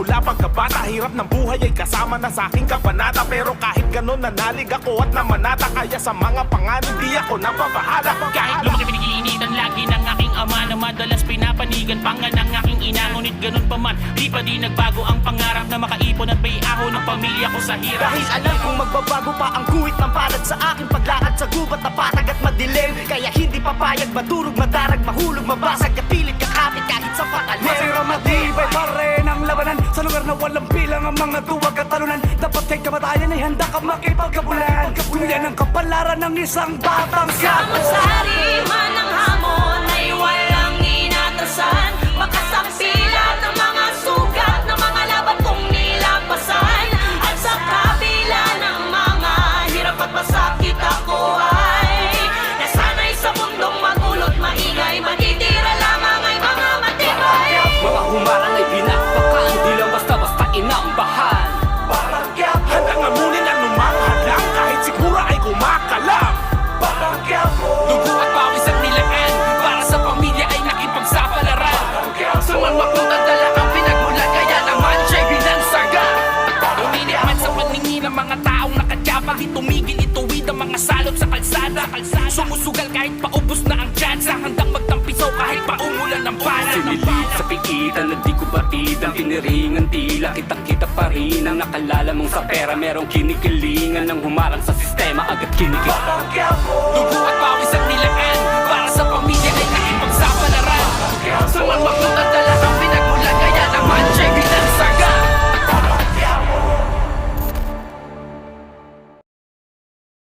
mula pagkabata. Hirap ng buhay ay kasama na sa aking kabanata. Pero kahit ganun nanalig ako at namanata. Kaya sa mga panganib di ako napapahala. Kahit lumaki pinag-iinitan lagi ng aking ama na madalas pinapanigan pangan ng aking ina. Ngunit ganun pa man, di pa di nagbago ang pangarap na makaipon at baiaho ng pamilya ko sa hirap. Dahil alam kong magbabago pa ang guhit ng palad sa aking paglakad sa gubat na patag at madilim. Kaya hindi papayag, madurog, madarag, mahulog, mabasag, kapilit, kakapit kahit sa pakalim. Masira matibay pa rin ang labanan sa lugar na walang bilang ang mga duwag at talunan. Dapat kay kamatayan ay handa ka makipagkabulan. Kung yan ang kapalaran ng isang batang Samang-sari man ang hamon ay walang inatasan. Makasapilat ng mga sugat ng mga laban kong nilampasan. At sa kabila ng mga hirap at masakit ako ay nasanay sa mundong magulot maingay. Matitira lamang ay mga matibay. Mga humarang ay pinakpakan, di lang basta-basta inambahan. Handang amunin ang lumang kahit siguro ay kumakalam. Dugo at pawis at nilaan, para sa pamilya ay nakipagsapalaran. Sumamakot ang dalakang pinagmulan, kaya naman siya'y binansaga. Uminit man sa paningin ng mga taong nakadyapa, di tumigil ituwid ang mga salot sa kalsada. Sumusugal kahit paubos na ang tsansa, handang magtampisaw kahit paumulan ng bala. Sinilip sa pigitan na di ko batid ang piniringan, tila kitang-kita pa rin ang nakalala mong sa pera. Merong kinikilingan ng humarang sa sistema, agad kinikip. Dugo at